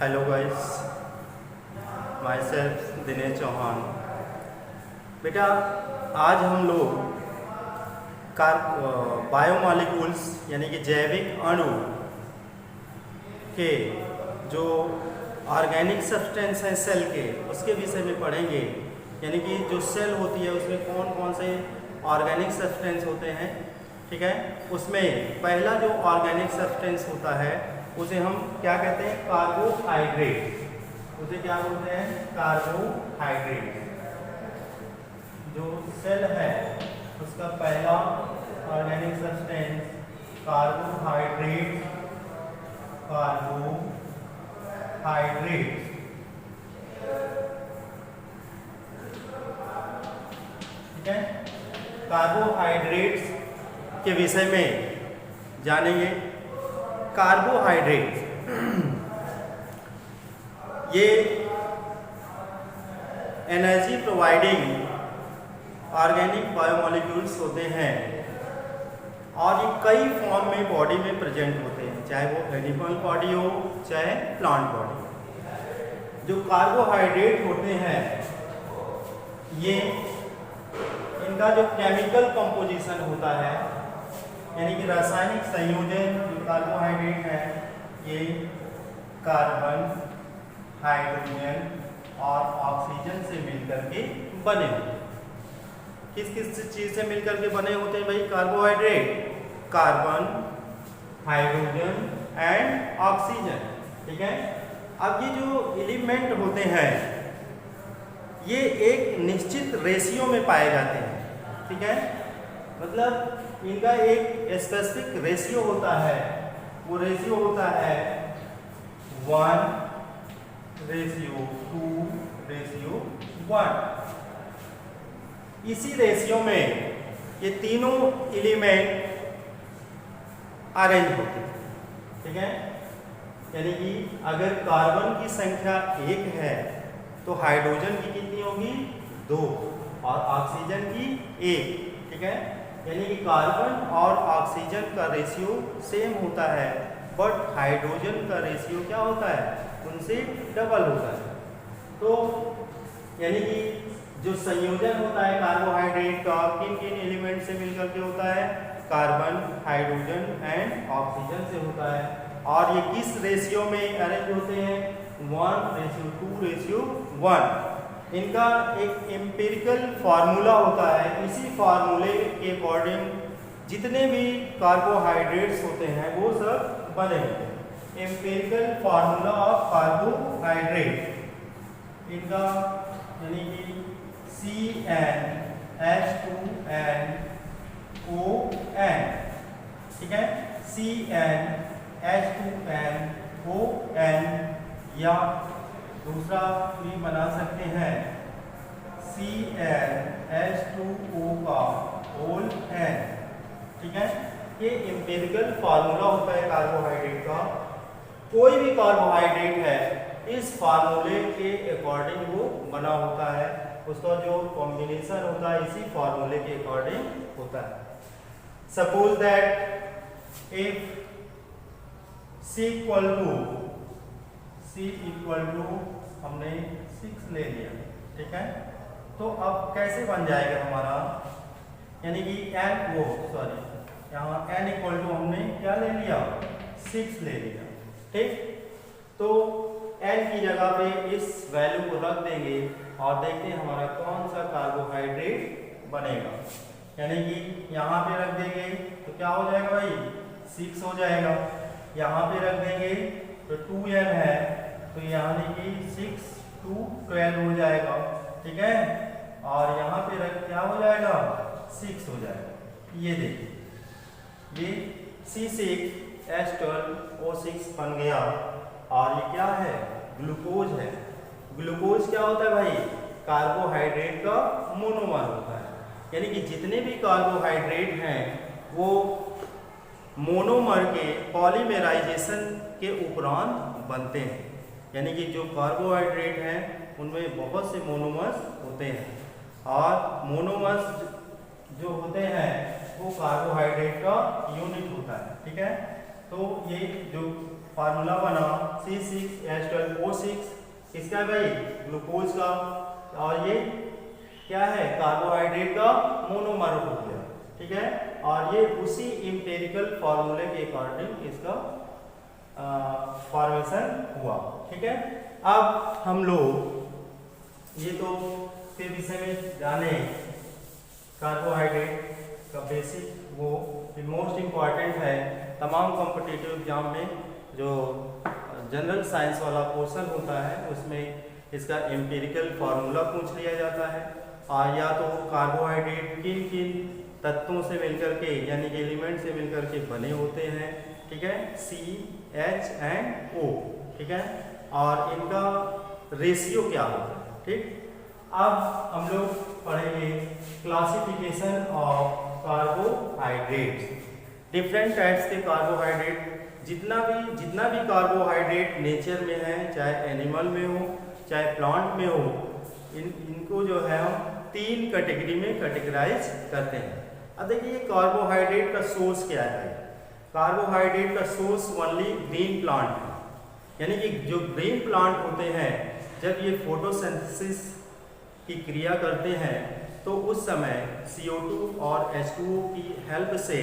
Hello guys, myself Dinesh Chauhan. बेटा, आज हम लोग बायोमॉलिक्यूल्स यानी कि जैविक अणु के जो ऑर्गेनिक सब्सटेंस हैं सेल के, उसके विषय में पढ़ेंगे। यानी कि जो सेल होती है उसमें कौन कौन से ऑर्गेनिक सब्सटेंस होते हैं। ठीक है, उसमें पहला जो ऑर्गेनिक सब्सटेंस होता है उसे हम क्या कहते हैं? कार्बोहाइड्रेट। उसे क्या बोलते हैं? कार्बोहाइड्रेट। जो सेल है उसका पहला ऑर्गेनिक सब्सटेंस कार्बोहाइड्रेट। ठीक है, कार्बोहाइड्रेट्स के विषय में जानेंगे। कार्बोहाइड्रेट ये एनर्जी प्रोवाइडिंग ऑर्गेनिक बायोमॉलिक्यूल्स होते हैं और ये कई फॉर्म में बॉडी में प्रेजेंट होते हैं, चाहे वो एनिमल बॉडी हो चाहे प्लांट बॉडी। जो कार्बोहाइड्रेट होते हैं ये इनका जो केमिकल कंपोजिशन होता है यानी कि रासायनिक संयोजन जो कार्बोहाइड्रेट है ये कार्बन, हाइड्रोजन और ऑक्सीजन से मिलकर के बने होते हैं। किस किस चीज से मिलकर के बने होते हैं भाई carbohydrate? Carbon, hydrogen and oxygen. ठीक है, अब ये जो एलिमेंट होते हैं ये एक निश्चित रेशियो में पाए जाते हैं। ठीक है, मतलब इनका एक स्पेसिफिक रेशियो होता है। वो रेशियो होता है 1:2:1। इसी रेशियो में ये तीनों एलिमेंट अरेंज होते हैं। ठीक है, यानी कि अगर कार्बन की संख्या 1 है तो हाइड्रोजन की कितनी होगी? 2 और ऑक्सीजन की 1। ठीक है, यानी कि कार्बन और ऑक्सीजन का रेशियो सेम होता है बट हाइड्रोजन का रेशियो क्या होता है? उनसे डबल होता है। तो यानी कि जो संयोजन होता है कार्बोहाइड्रेट का किन किन एलिमेंट से मिलकर के होता है? कार्बन, हाइड्रोजन एंड ऑक्सीजन से होता है। और ये किस रेशियो में अरेंज होते हैं? 1:2:1। इनका एक एम्पिरिकल फार्मूला होता है। इसी फार्मूले के अकॉर्डिंग जितने भी कार्बोहाइड्रेट्स होते हैं वो सब बने होते हैं। एम्पिरिकल फार्मूला ऑफ कार्बोहाइड्रेट इनका यानी कि CnH2nOn। ठीक है, CnH2nOn या दूसरा भी बना सकते हैं CnH2O का होल n। ठीक है, ये एम्पिरिकल फार्मूला होता है कार्बोहाइड्रेट का। कोई भी कार्बोहाइड्रेट है इस फार्मूले के अकॉर्डिंग वो बना होता है। उसका जो कॉम्बिनेशन होता है इसी फार्मूले के अकॉर्डिंग होता है। Suppose that if C equal to हमने 6 ले लिया। ठीक है, तो अब कैसे बन जाएगा हमारा? यानी कि यहाँ n इक्वल टू हमने क्या ले लिया? 6 ले लिया। ठीक, तो n की जगह पे इस वैल्यू को रख देंगे और देखते हैं हमारा कौन सा कार्बोहाइड्रेट बनेगा। यानी कि यहाँ पे रख देंगे तो क्या हो जाएगा भाई? 6 हो जाएगा। यहाँ पे रख देंगे तो 2n है तो यानी कि 6 2 12 हो जाएगा। ठीक है, और यहाँ पे रख क्या हो जाएगा? 6 हो जाएगा। ये देखिए, ये C6H12O6 बन गया। और ये क्या है? ग्लूकोज है। ग्लूकोज क्या होता है भाई? कार्बोहाइड्रेट का मोनोमर होता है। यानी कि जितने भी कार्बोहाइड्रेट हैं वो मोनोमर के पॉलीमेराइजेशन के उपरांत बनते हैं। यानी कि जो कार्बोहाइड्रेट हैं उनमें बहुत से मोनोमर्स होते हैं और मोनोमर्स जो होते हैं वो कार्बोहाइड्रेट का यूनिट होता है। ठीक है, तो ये जो फार्मूला बना C6H12O6 किसका है भाई, ग्लूकोज का, और ये क्या है, कार्बोहाइड्रेट का मोनोमर हो गया, ठीक है। और ये उसी एम्पिरिकल फार्मूले के अकॉर्डिंग इसका फॉर्मेशन हुआ, ठीक है। अब हम लोग ये तो के विषय में जाने कार्बोहाइड्रेट का बेसिक, वो मोस्ट इम्पॉर्टेंट है तमाम कॉम्पिटिटिव एग्जाम में। जो जनरल साइंस वाला पोर्शन होता है उसमें इसका एम्पिरिकल फार्मूला पूछ लिया जाता है, और या तो कार्बोहाइड्रेट किन किन तत्वों से मिलकर के यानी कि एलिमेंट से मिलकर के बने होते हैं, ठीक है, CH एंड O, ठीक है, और इनका रेशियो क्या होता है, ठीक। अब हम लोग पढ़ेंगे classification of carbohydrates, different types के कार्बोहाइड्रेट। जितना भी कार्बोहाइड्रेट नेचर में है, चाहे एनिमल में हो चाहे प्लांट में हो, इनको जो है हम 3 कैटेगरी में कैटेगराइज करते हैं। अब देखिए कार्बोहाइड्रेट का सोर्स क्या है। कार्बोहाइड्रेट का सोर्स ओनली ग्रीन प्लांट है, यानी कि जो ग्रीन प्लांट होते हैं जब ये फोटोसिंथेसिस की क्रिया करते हैं तो उस समय CO2 और H2O की हेल्प से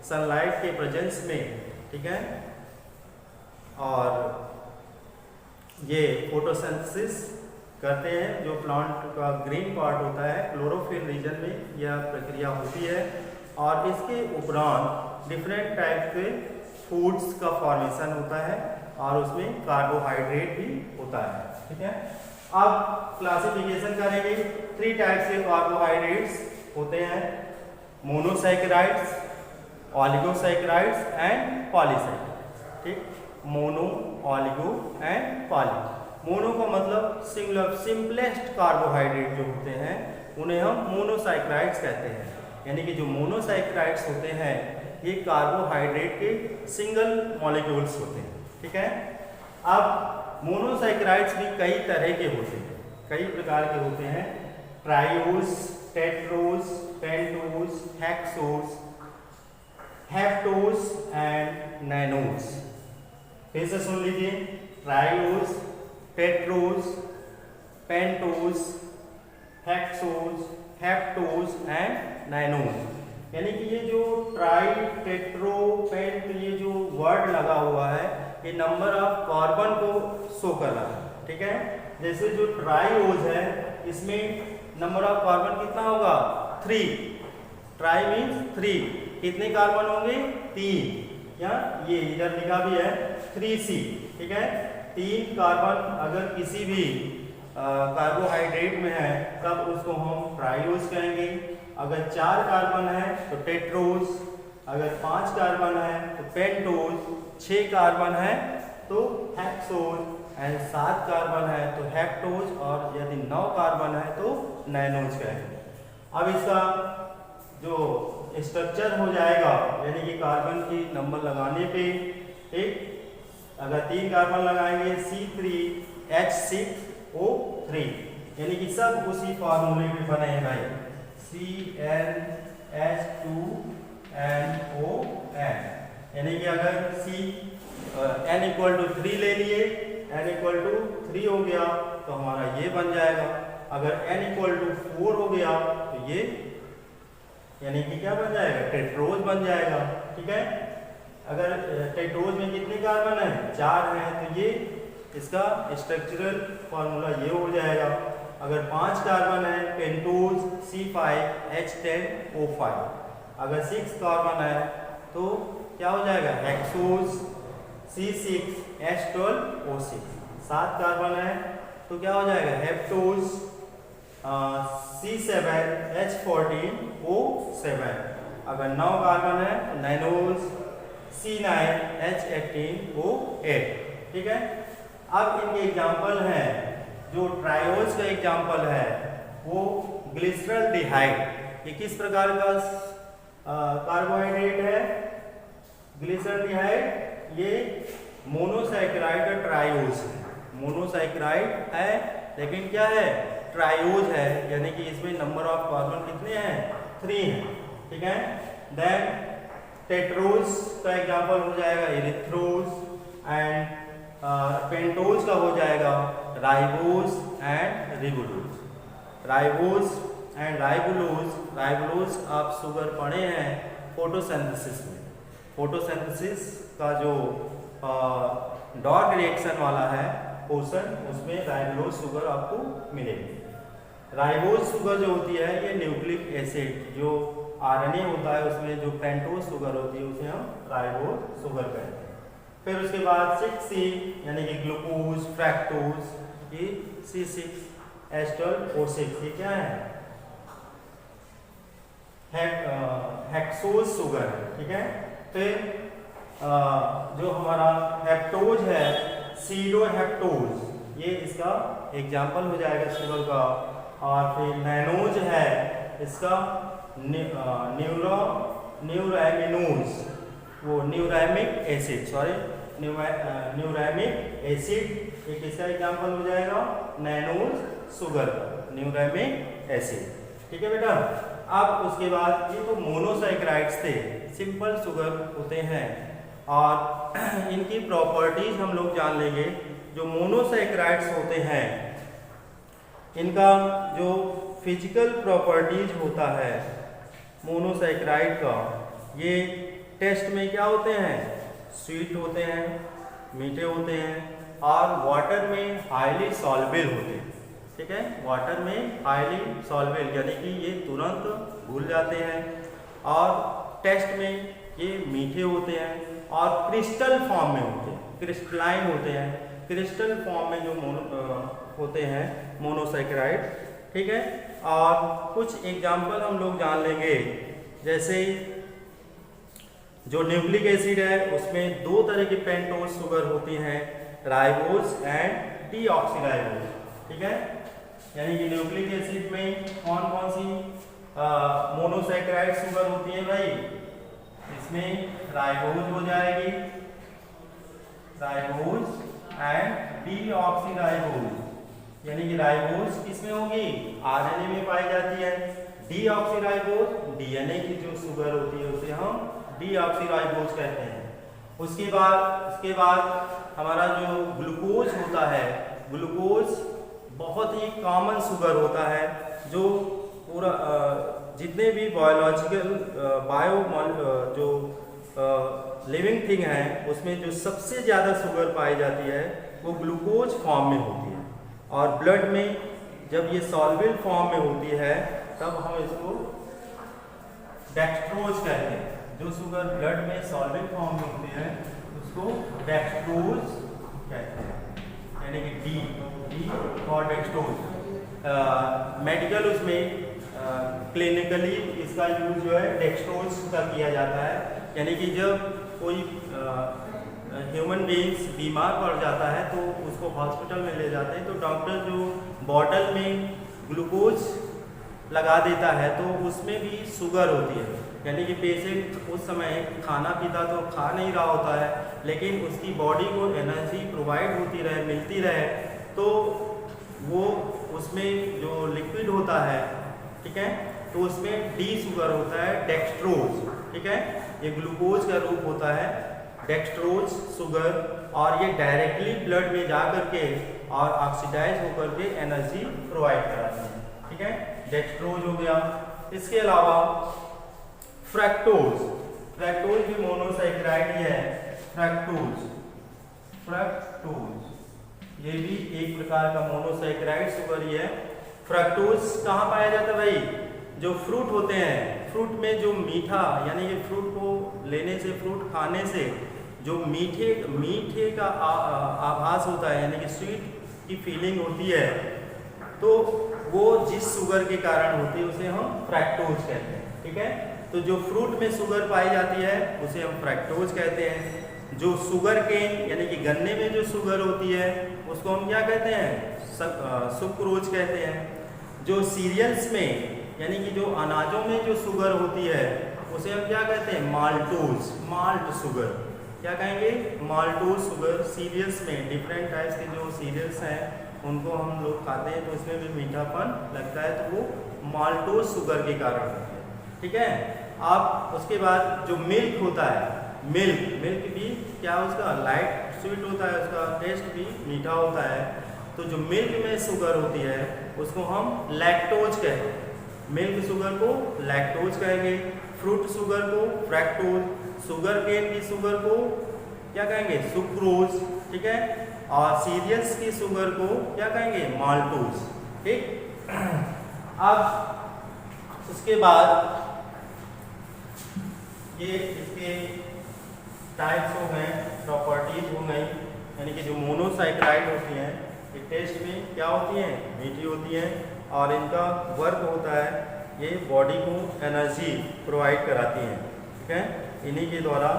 सनलाइट के प्रेजेंस में, ठीक है, और ये फोटोसिंथेसिस करते हैं। जो प्लांट का ग्रीन पार्ट होता है क्लोरोफिल रीजन में यह प्रक्रिया होती है, और इसके उपरांत डिफरेंट टाइप के फूड्स का फॉर्मेशन होता है और उसमें कार्बोहाइड्रेट भी होता है, ठीक है। अब क्लासिफिकेशन करेंगे। 3 टाइप्स के कार्बोहाइड्रेट्स होते हैं, मोनोसैकेराइड्स, ऑलिगोसैकेराइड्स एंड पॉलीसैकेराइड्स, ठीक। Mono, oligo and poly. Mono का मतलब सिंगुलर, सिंपलेस्ट कार्बोहाइड्रेट जो होते हैं उन्हें हम मोनोसैकेराइड्स कहते हैं, यानी कि जो मोनोसैकेराइड्स होते हैं ये कार्बोहाइड्रेट के सिंगल मॉलिक्यूल्स होते हैं, ठीक है। अब मोनोसैकेराइड्स भी कई तरह के होते हैं, कई प्रकार के होते हैं, ट्राइओस, टेट्रोस, पेंटोस, हेक्सोस, हेप्टोस एंड नैनोस। फिर से सुन लीजिए, ट्राइओस, टेट्रोस, पेंटोस, हेक्सोस, हेप्टोस एंड नैनोस। यानी कि ये जो ट्राई, टेट्रो, पेंट, ये जो वर्ड लगा हुआ है ये नंबर ऑफ कार्बन को शो कर रहा है, ठीक है। जैसे जो ट्राइओज है इसमें नंबर ऑफ कार्बन कितना होगा, 3। ट्राई मीन्स 3, कितने कार्बन होंगे, 3, या ये इधर लिखा भी है 3C, ठीक है। 3 कार्बन अगर किसी भी कार्बोहाइड्रेट में है तब उसको हम ट्राइओज कहेंगे। अगर 4 कार्बन है तो टेट्रोज, अगर 5 कार्बन है तो पेंटोज, 6 कार्बन है तो हेक्सोज एंड 7 कार्बन है तो हेप्टोज, और यदि 9 कार्बन है तो नैनोज कहेंगे। अब इसका जो स्ट्रक्चर हो जाएगा, यानी कि कार्बन की नंबर लगाने पे, एक अगर 3 कार्बन लगाएंगे C3H6O3, यानी कि सब उसी फार्मूले में बने हैं भाई, CnH2nOn। यानी कि अगर n = 3 ले लिए, n = 3 हो गया तो हमारा ये बन जाएगा। अगर n = 4 हो गया तो ये यानी कि क्या बन जाएगा, टेट्रोज बन जाएगा, ठीक है। अगर टेट्रोज में कितने कार्बन है, 4 हैं, तो ये इसका स्ट्रक्चरल फार्मूला ये हो जाएगा। अगर 5 कार्बन है पेंटोज C5H10O5, अगर 6 कार्बन है तो क्या हो जाएगा, हेक्सोज C6H12O6, 7 कार्बन है तो क्या हो जाएगा, हेप्टोज C7H14O7, अगर 9 कार्बन है तो नैनोज C9H18O8, ठीक है। अब इनके एग्जाम्पल हैं, जो ट्राइओज का एग्जाम्पल है वो ग्लिसरॉल्डिहाइड। ये किस प्रकार का कार्बोहाइड्रेट है, ग्लिसरॉल्डिहाइड, ये मोनोसैकेराइड का ट्राइओज है, मोनोसैकेराइड है लेकिन क्या है, ट्राइओज है, यानी कि इसमें नंबर ऑफ कार्बन कितने हैं, 3 हैं, ठीक है। देन टेट्रोज का एग्जाम्पल हो जाएगा एरिथ्रोज, एंड पेंटोज का हो जाएगा ribose and ribulose. Ribose and ribulose आप शुगर पढ़े हैं फोटोसिंथेसिस में। फोटोसिंथेसिस का जो डॉट रिएक्शन वाला है पोर्शन, उसमें राइबोलोज शुगर आपको मिलेगी। राइबोज शुगर जो होती है ये न्यूक्लिक एसिड जो आरएनए होता है उसमें जो पेंटोज शुगर होती है उसे हम राइबोज शुगर कहते हैं। फिर उसके बाद 6C यानी कि ग्लूकोज, फ्रैक्टोज, ये C6 एस्टर O6 ये क्या है? हेक्सोज शुगर है, ठीक है। फिर जो हमारा हेप्टोज है सीडोहेप्टोज, ये इसका एग्जाम्पल हो जाएगा शुगर का। और फिर नैनोज है इसका न्यूरोएमिनोज, वो न्यूरैमिक एसिड, सॉरी न्यूरैमिक एसिड एक इसका एग्जाम्पल हो जाएगा नैनोज शुगर का, न्यूरैमिक एसिड, ठीक है बेटा। अब उसके बाद ये तो मोनोसैकेराइड्स थे, सिंपल शुगर होते हैं और इनकी प्रॉपर्टीज हम लोग जान लेंगे। जो मोनोसैकेराइड्स होते हैं इनका जो फिजिकल प्रॉपर्टीज होता है मोनोसैकेराइड का, ये टेस्ट में क्या होते हैं? स्वीट होते हैं, मीठे होते हैं और वाटर में हाईली सॉल्युबल होते हैं, ठीक है। वाटर में हाईली सॉल्युबल यानी कि ये तुरंत घुल जाते हैं और टेस्ट में ये मीठे होते हैं और क्रिस्टल फॉर्म में होते हैं, क्रिस्टलाइन होते हैं। क्रिस्टल फॉर्म में जो होते हैं मोनोसैकेराइड, ठीक है। और कुछ एग्जाम्पल हम लोग जान लेंगे, जैसे जो न्यूक्लिक एसिड है उसमें दो तरह की पेंटोज शुगर होती हैं, राइबोज एंड डीऑक्सीराइबोज, ठीक है। यानी कि न्यूक्लिक एसिड में कौन कौन सी मोनोसैकेराइड शुगर होती है भाई? इसमें राइबोज हो जाएगी, राइबोज एंड डीऑक्सीराइबोज, यानी कि राइबोज किसमें होगी? आरएनए में पाई जाती है। डीऑक्सीराइबोज डीएनए की जो शुगर होती है उसे हम डीऑक्सीराइबोज कहते हैं। उसके बाद हमारा जो ग्लूकोज होता है, ग्लूकोज बहुत ही कॉमन शुगर होता है जो पूरा जितने भी जो लिविंग थिंग है उसमें जो सबसे ज़्यादा शुगर पाई जाती है वो ग्लूकोज फॉर्म में होती है। और ब्लड में जब ये सॉल्युबल फॉर्म में होती है तब हम इसको डेक्सट्रोज कहते हैं। जो शुगर ब्लड में सॉल्युबल फॉर्म में होती है उसको डेक्सट्रोज कहते हैं, यानी कि डी फॉर डेक्सट्रोज। मेडिकल उसमें क्लिनिकली इसका यूज जो है डेक्सट्रोज का किया जाता है, यानी कि जब कोई ह्यूमन बीइंग्स बीमार पड़ जाता है तो उसको हॉस्पिटल में ले जाते हैं तो डॉक्टर जो बॉटल में ग्लूकोज लगा देता है तो उसमें भी शुगर होती है, यानी कि पेशेंट उस समय खाना पीता तो खा नहीं रहा होता है लेकिन उसकी बॉडी को एनर्जी प्रोवाइड होती रहे, मिलती रहे, तो वो उसमें जो लिक्विड होता है, ठीक है, तो उसमें डी शुगर होता है डेक्सट्रोज, ठीक है। ये ग्लूकोज का रूप होता है डेक्सट्रोज शुगर और ये डायरेक्टली ब्लड में जा करके और ऑक्सीडाइज होकर के एनर्जी प्रोवाइड कराती है, ठीक है। डेक्सट्रोज हो गया। इसके अलावा फ्रैक्टोज, फ्रैक्टोज भी मोनोसैकेराइड ही है। फ्रैक्टोज ये भी एक प्रकार का मोनोसैकेराइड शुगर ही है। फ्रैक्टोज कहाँ पाया जाता है भाई? जो फ्रूट होते हैं, फ्रूट में जो मीठा, यानी कि फ्रूट को लेने से, फ्रूट खाने से जो मीठे का आभास होता है, यानी कि स्वीट की फीलिंग होती है, तो वो जिस शुगर के कारण होती है उसे हम फ्रैक्टोज कहते हैं, ठीक है। तो जो फ्रूट में शुगर पाई जाती है उसे हम फ्रैक्टोज कहते हैं। जो शुगर केन यानी कि गन्ने में जो शुगर होती है उसको हम क्या कहते हैं? सुक्रोज कहते हैं। जो सीरियल्स में यानी कि जो अनाजों में जो शुगर होती है उसे हम क्या कहते हैं? माल्टोज, माल्ट शुगर, क्या कहेंगे? Maltose sugar. सीरियल्स में डिफरेंट टाइप्स के जो सीरियल्स हैं उनको हम लोग खाते हैं तो उसमें भी मीठापन लगता है, तो वो माल्टोज शुगर के कारण होता है, ठीक है। आप उसके बाद जो मिल्क होता है, मिल्क भी क्या उसका लाइट स्वीट होता है, उसका टेस्ट भी मीठा होता है। तो जो मिल्क में शुगर होती है उसको हम लैक्टोज कहते हैं। मिल्क शुगर को लैक्टोज कहेंगे, फ्रूट शुगर को फ्रैक्टोज, शुगर केन की शुगर को क्या कहेंगे, सुक्रोज, ठीक है, और सीरियल्स की शुगर को क्या कहेंगे, माल्टोज, ठीक। अब उसके बाद ये इसके टाइप्स हो गए, प्रॉपर्टीज हो गई, यानी कि जो मोनोसाइक्राइड होती हैं ये टेस्ट में क्या होती हैं, मीठी होती हैं, और इनका वर्क होता है ये बॉडी को एनर्जी प्रोवाइड कराती हैं, ठीक है। इन्हीं के द्वारा,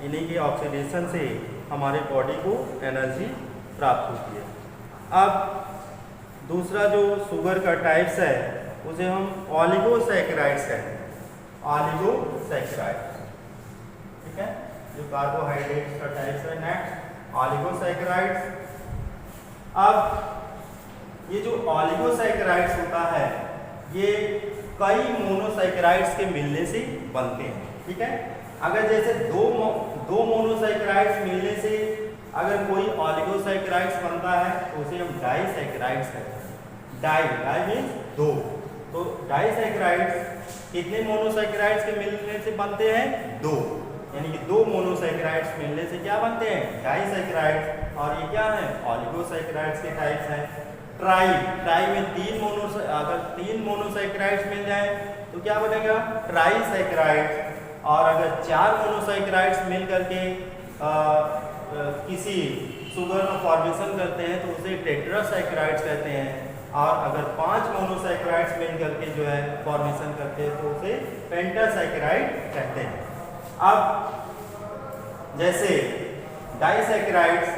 इन्हीं के ऑक्सीडेशन से हमारे बॉडी को एनर्जी प्राप्त होती है। अब दूसरा जो शुगर का टाइप्स है उसे हम ऑलिगोसैकेराइड्स कहते हैं, ऑलिगोसैकेराइड्स, ठीक है, जो कार्बोहाइड्रेट्स का टाइप्स है। नेक्स्ट ऑलिगोसैकेराइड्स। अब ये जो ऑलिगोसैकेराइड्स होता है ये कई मोनोसैकेराइड्स के मिलने से बनते हैं, ठीक है। अगर जैसे दो मोनोसैकेराइड्स मिलने से अगर कोई ऑलिगोसैकेराइड्स बनता है तो उसे हम डाइसैकेराइड्स कहते हैं। डाई मीन्स दो, तो डाइसैकेराइड्स कितने मोनोसैकेराइड्स के मिलने से बनते हैं, दो, यानी कि दो मोनोसैकेराइड्स मिलने से क्या बनते हैं, डाइसैकेराइड्स। और ये क्या है, ऑलिगोसैकेराइड्स के टाइप्स हैं। ट्राई में अगर तीन मोनोसैकेराइड्स मिल जाए तो क्या बनेगा, ट्राइसैकेराइड्स। और अगर 4 मोनोसैकेराइड्स मिल करके किसी शुगर का फॉर्मेशन करते हैं तो उसे टेट्रासैकेराइड्स कहते हैं। और अगर 5 मोनोसैकेराइड्स मिल करके जो है फॉर्मेशन करते हैं तो उसे पेंटासैकेराइड कहते हैं। अब जैसे डाइसैकेराइड्स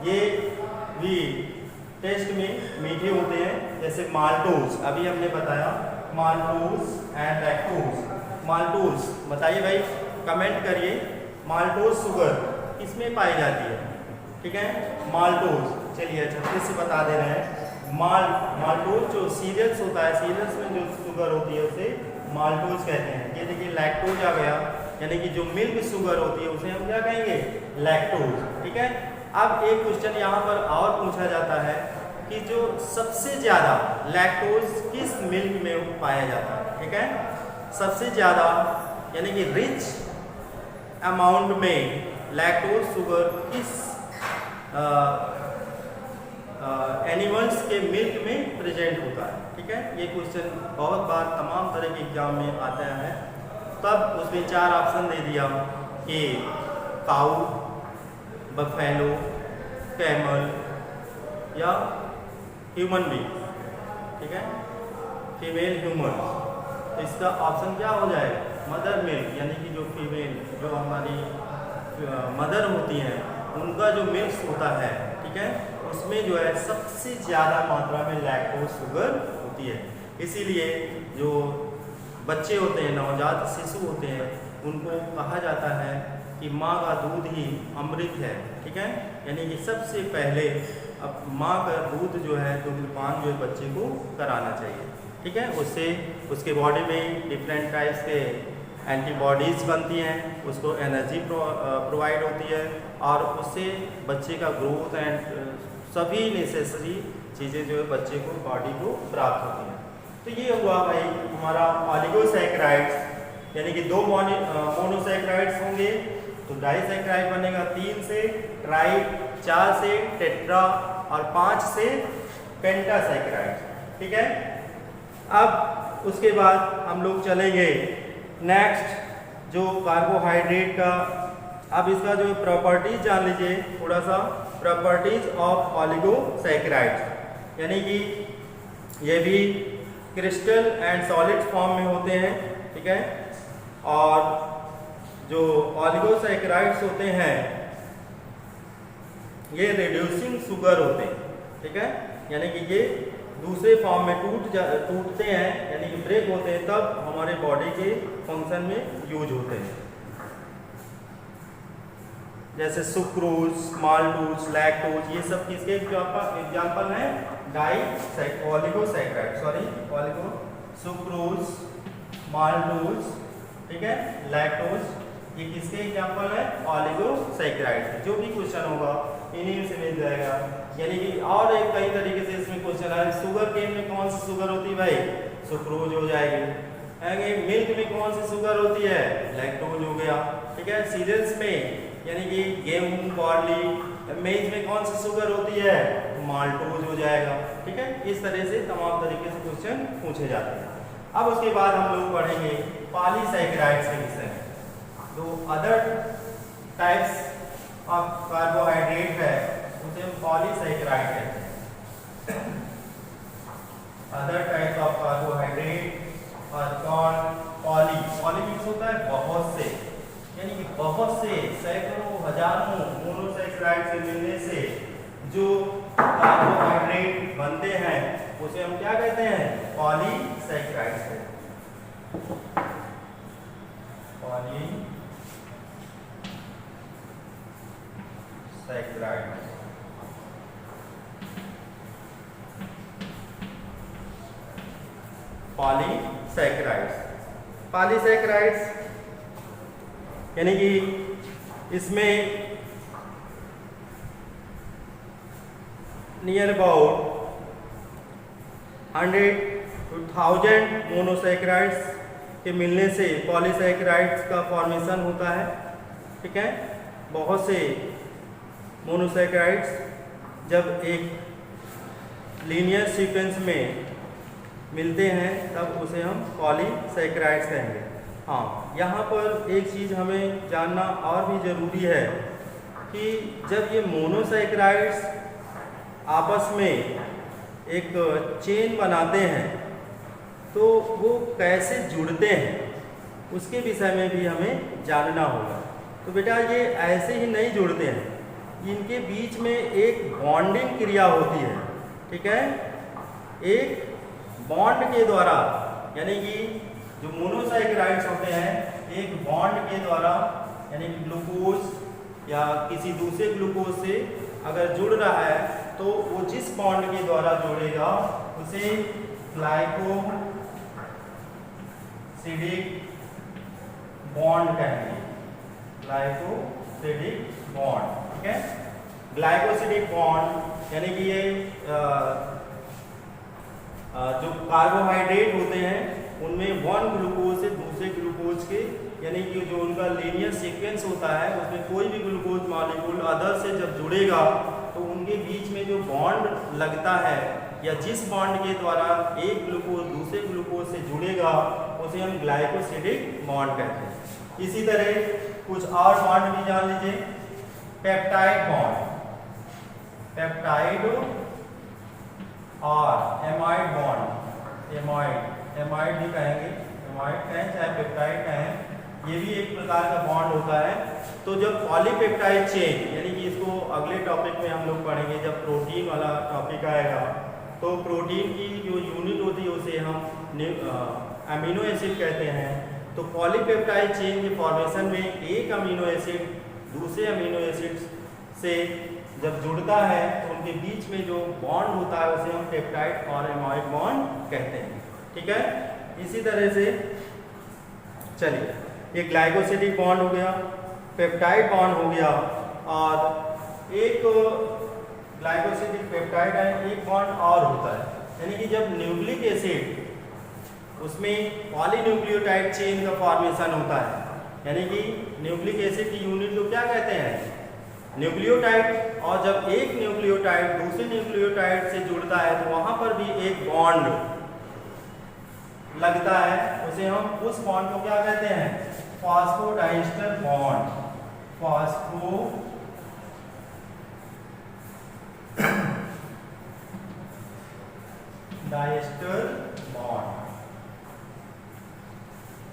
ये भी टेस्ट में मीठे होते हैं, जैसे माल्टोज, अभी हमने बताया माल्टोज एंड लैक्टोज। माल्टोज बताइए भाई, कमेंट करिए, माल्टोज शुगर किसमें पाई जाती है, ठीक है, माल्टोज। चलिए अच्छा फिर से बता दे रहे हैं, माल्टोज जो सीरियल्स होता है, सीरियल्स में जो शुगर होती है उसे माल्टोज कहते हैं। ये देखिए लैक्टोज आ गया, यानी कि जो मिल्क शुगर होती है उसे हम क्या कहेंगे, लैक्टोज, ठीक है। अब एक क्वेश्चन यहाँ पर और पूछा जाता है कि जो सबसे ज़्यादा लैक्टोज किस मिल्क में पाया जाता है, ठीक है, सबसे ज़्यादा यानी कि रिच अमाउंट में लैक्टोज शुगर किस एनिमल्स के मिल्क में प्रेजेंट होता है, ठीक है। ये क्वेश्चन बहुत बार तमाम तरह के एग्जाम में आता है। तब उसमें 4 ऑप्शन दे दिया कि काऊ, बफेलो, कैमल या ह्यूमन बींग, ठीक है, फीमेल ह्यूमन। तो इसका ऑप्शन क्या हो जाएगा, मदर मिल्क, यानी कि जो फीमेल, जो हमारी मदर होती हैं उनका जो मिल्क होता है, ठीक है, उसमें जो है सबसे ज़्यादा मात्रा में लैक्टोज शुगर होती है। इसीलिए जो बच्चे होते हैं, नवजात शिशु होते हैं, उनको कहा जाता है कि माँ का दूध ही अमृत है, ठीक है, यानी कि सबसे पहले अब माँ का दूध जो है, दुग्धपान जो है बच्चे को कराना चाहिए, ठीक है। उससे उसके बॉडी में डिफरेंट टाइप्स के एंटीबॉडीज़ बनती हैं, उसको एनर्जी प्रोवाइड होती है और उससे बच्चे का ग्रोथ एंड सभी नेसेसरी चीज़ें जो है बच्चे को, बॉडी को प्राप्त होती हैं। तो ये हुआ भाई हमारा ऑलिगोसैकेराइड्स, यानी कि 2 मोनोसैकेराइड्स होंगे तो डाइसैकेराइड बनेगा, 3 से ट्राई, 4 से टेट्रा और 5 से पेंटासैकेराइड, ठीक है। अब उसके बाद हम लोग चलेंगे नेक्स्ट जो कार्बोहाइड्रेट का। अब इसका जो प्रॉपर्टीज जान लीजिए थोड़ा सा, प्रॉपर्टीज ऑफ ऑलिगोसैकेराइड्स, यानी कि ये भी क्रिस्टल एंड सॉलिड फॉर्म में होते हैं, ठीक है। और जो ऑलिगोसैकेराइड्स होते हैं ये रिड्यूसिंग शुगर होते हैं, ठीक है, यानी कि ये दूसरे फॉर्म में टूटते हैं, यानी कि ब्रेक होते हैं, तब हमारे बॉडी के फंक्शन में यूज होते हैं। जैसे सुक्रोज, माल्टोज, लैक्टोज, ये सब किसके एग्जाम्पल हैं, सुक्रोज, माल्टोज, ठीक है, लैक्टोज, ये किसके एग्जाम्पल है, ऑलिगोसैकेराइड। जो भी क्वेश्चन होगा इन्हीं से मिल जाएगा। यानी कि और एक कई तरीके से इसमें क्वेश्चन है, शुगर केन में कौन सी शुगर होती है भाई, सुक्रोज हो जाएगी। मिल्क में कौन सी शुगर होती है, लैक्टोज हो गया, ठीक है। सीरियल्स में यानी कि गेहूं, बार्ली, मेज में कौन सी शुगर होती है, माल्टोज हो जाएगा, ठीक है। इस तरह से तमाम तरीके से क्वेश्चन पूछे जाते हैं। अब उसके बाद हम लोग पढ़ेंगे पॉलीसैकेराइड्स के विषय में। तो अदर टाइप्स ऑफ कार्बोहाइड्रेट है उसे हम पॉलीसैकेराइड कहते हैं। अदर टाइप्स ऑफ कार्बोहाइड्रेट और कौन, पॉली मीन्स होता है बहुत से, यानी कि बहुत से सैकड़ों हजारों मोनोसैकेराइड से मिलने से जो कार्बोहाइड्रेट बनते हैं उसे हम क्या कहते हैं, पॉलीसैकेराइड्स कहते हैं। पॉलीसैकेराइड। पॉलीसैकेराइड्स यानी कि इसमें नियर अबाउट 100 to 1000 मोनोसैकेराइड्स के मिलने से पॉलीसैकेराइड्स का फॉर्मेशन होता है, ठीक है। बहुत से मोनोसैकेराइड्स जब एक लीनियर सीक्वेंस में मिलते हैं तब उसे हम पॉलीसैकेराइड्स कहेंगे। हाँ, यहाँ पर एक चीज़ हमें जानना और भी ज़रूरी है कि जब ये मोनोसैकेराइड्स आपस में एक चेन बनाते हैं तो वो कैसे जुड़ते हैं उसके विषय में भी हमें जानना होगा। तो बेटा ये ऐसे ही नहीं जुड़ते हैं, इनके बीच में एक बॉन्डिंग क्रिया होती है, ठीक है। एक बॉन्ड के द्वारा, यानी कि जो मोनोसैकेराइड्स होते हैं एक बॉन्ड के द्वारा, यानी कि ग्लूकोज या किसी दूसरे ग्लूकोज से अगर जुड़ रहा है तो वो जिस बॉन्ड के द्वारा जोड़ेगा उसे ग्लाइकोसिडिक बॉन्ड कहेंगे। ग्लाइकोसिडिक बॉन्ड, ठीक है। ग्लाइकोसिडिक बॉन्ड यानी कि ये जो कार्बोहाइड्रेट होते हैं उनमें वन ग्लूकोज से दूसरे ग्लूकोज के, यानी कि जो उनका लीनियर सीक्वेंस होता है उसमें कोई भी ग्लूकोज मॉलिक्यूल अदर से जब जुड़ेगा तो उनके बीच में जो बॉन्ड लगता है या जिस बॉन्ड के द्वारा एक ग्लूकोज दूसरे ग्लूकोज से जुड़ेगा उसे हम ग्लाइकोसिडिक बॉन्ड कहते हैं। इसी तरह कुछ और बॉन्ड भी जान लीजिए, पेप्टाइड बॉन्ड, पेप्टाइड और एमाइड बॉन्ड, एमाइड भी कहेंगे, एमाइड कहें चाहे पेप्टाइड कहें, ये भी एक प्रकार का बॉन्ड होता है। तो जब पॉलीपेप्टाइड चेन, यानी कि इसको अगले टॉपिक में हम लोग पढ़ेंगे जब प्रोटीन वाला टॉपिक आएगा, तो प्रोटीन की जो यूनिट होती है उसे हम अमीनो एसिड कहते हैं। तो पॉलीपेप्टाइड चेन के फॉर्मेशन में एक अमीनो एसिड दूसरे अमीनो एसिड से जब जुड़ता है तो उनके बीच में जो बॉन्ड होता है उसे हम पेप्टाइड और एमाइड बॉन्ड कहते हैं, ठीक है। इसी तरह से चलिए, ये ग्लाइकोसिडिक बॉन्ड हो गया, पेप्टाइड बॉन्ड हो गया, और एक ग्लाइकोसिडिक पेप्टाइड है, एक बॉन्ड और होता है, यानी कि जब न्यूक्लिक एसिड उसमें पॉलीन्यूक्लियोटाइड चेन का फॉर्मेशन होता है, यानी कि न्यूक्लिक एसिड की यूनिट को क्या कहते हैं, न्यूक्लियोटाइड, और जब एक न्यूक्लियोटाइड दूसरे न्यूक्लियोटाइड से जुड़ता है तो वहां पर भी एक बॉन्ड लगता है, उसे हम उस बॉन्ड को क्या कहते हैं, फॉस्फोडाइस्टर बॉन्ड, फॉस्फोडाइस्टर बॉन्ड।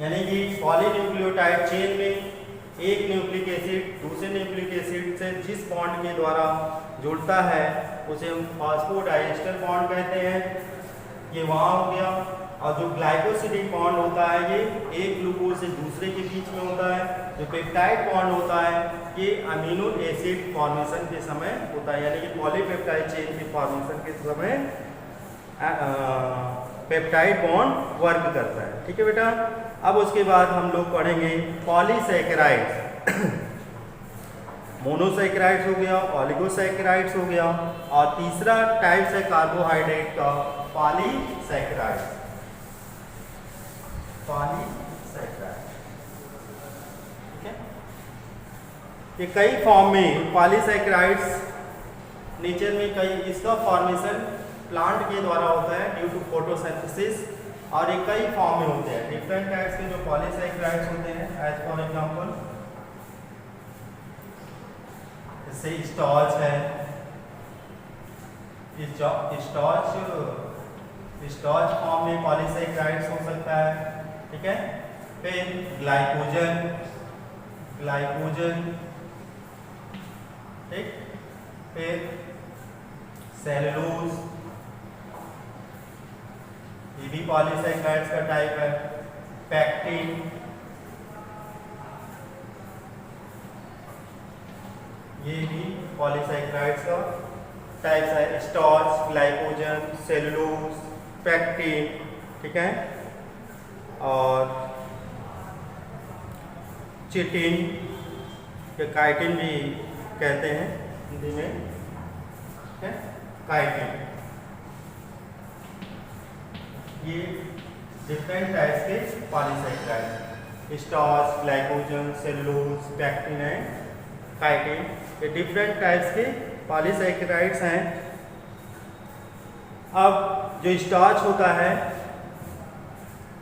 यानी कि पॉलीन्यूक्लियोटाइड चेन में एक न्यूक्लिक एसिड दूसरे न्यूक्लिक एसिड से जिस बॉन्ड के द्वारा जुड़ता है उसे हम फॉस्फोडाइस्टर बॉन्ड कहते हैं, ये वहाँ हो गया। और जो ग्लाइकोसिडिक बॉन्ड होता है ये एक ग्लूकोज से दूसरे के बीच में होता है। जो पेप्टाइड बॉन्ड होता है ये अमीनो एसिड फॉर्मेशन के समय होता है, यानी कि पॉलीपेप्टाइड चेन के फॉर्मेशन के समय पेप्टाइड बॉन्ड वर्क करता है, ठीक है बेटा। अब उसके बाद हम लोग पढ़ेंगे पॉलीसैकेराइड्स। मोनोसैकेराइड्स हो गया, ओलिगोसैकेराइड्स हो गया, और तीसरा टाइप्स है कार्बोहाइड्रेट का पॉलीसैकेराइड्स। पॉलीसैकेराइड, ठीक है। ये कई फॉर्म में पॉलीसैकेराइड्स नेचर में कई, इसका फॉर्मेशन प्लांट के द्वारा होता है ड्यू टू फोटोसिंथेसिस, और ये कई फॉर्म में होते हैं। डिफरेंट टाइप्स के जो पॉलीसैकेराइड्स होते हैं, एज फॉर एग्जांपल जैसे स्टार्च है, स्टार्च फॉर्म में पॉलीसैकेराइड्स हो सकता है, ठीक है। फिर ग्लाइकोजन, ठीक। फिर सेलुलोज, ये भी पॉलीसैकेराइड्स का टाइप है। पैक्टिन, ये भी पॉलीसैकेराइड्स का टाइप्स है। स्टार्च, ग्लाइकोजन, सेलुलोज, पैक्टिन, ठीक है। और चिटिन या काइटिन भी कहते हैं हिंदी में, ठीक है, काइटिन। ये डिफरेंट टाइप्स के polysaccharide, starch, glycogen, cellulose, pectin and chitin, ये डिफरेंट टाइप्स के पॉलीसैकेराइड्स हैं। अब जो स्टार्च होता है,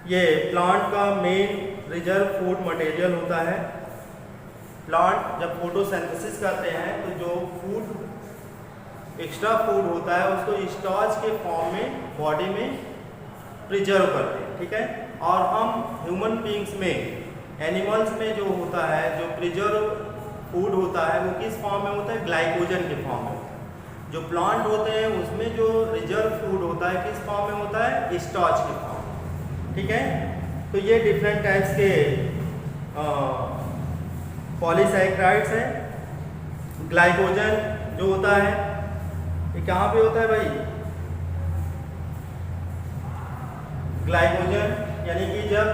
ये प्लांट का मेन रिजर्व फूड मटेरियल होता है। प्लांट जब फोटोसिंथेसिस करते हैं तो जो फूड, एक्स्ट्रा फूड होता है, उसको स्टार्च के फॉर्म में बॉडी में प्रिजर्व करते हैं, ठीक है। और हम ह्यूमन बीइंग्स में, एनिमल्स में जो होता है, जो प्रिजर्व फूड होता है, वो किस फॉर्म में होता है? ग्लाइकोजन के फॉर्म में होता है। जो प्लांट होते हैं उसमें जो रिजर्व फूड होता है किस फॉर्म में होता है? स्टार्च के फॉर्म में, ठीक है। तो ये डिफरेंट टाइप्स के पॉलीसैकेराइड्स हैं। ग्लाइकोजन जो होता है, ये कहाँ पे होता है भाई? ग्लाइकोजन यानी कि जब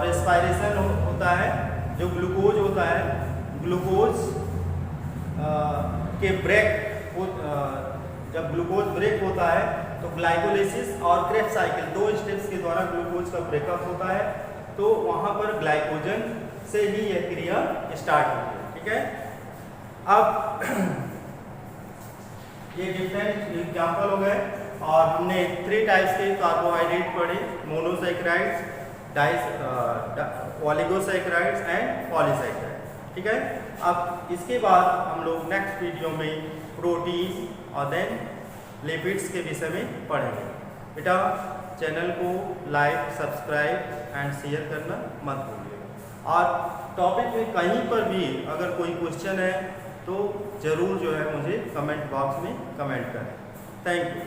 रेस्पिरेशन होता है, जो ग्लूकोज होता है, ग्लूकोज के ब्रेक, जब ग्लूकोज ब्रेक होता है तो ग्लाइकोलाइसिस और क्रेब्स साइकिल, दो स्टेप्स के द्वारा ग्लूकोज का ब्रेकअप होता है, तो वहाँ पर ग्लाइकोजन से ही यह क्रिया स्टार्ट होती है, ठीक है। अब ये डिफरेंट एग्जाम्पल हो गए, और हमने 3 टाइप्स के कार्बोहाइड्रेट पढ़े, मोनोसैकेराइड्स, ओलिगोसैकेराइड्स एंड पॉलीसैकेराइड, ठीक है। अब इसके बाद हम लोग नेक्स्ट वीडियो में प्रोटीन और देन लिपिड्स के विषय में पढ़ेंगे। बेटा चैनल को लाइक, सब्सक्राइब एंड शेयर करना मत भूलिएगा, और टॉपिक में कहीं पर भी अगर कोई क्वेश्चन है तो ज़रूर जो है मुझे कमेंट बॉक्स में कमेंट करें। Thank you.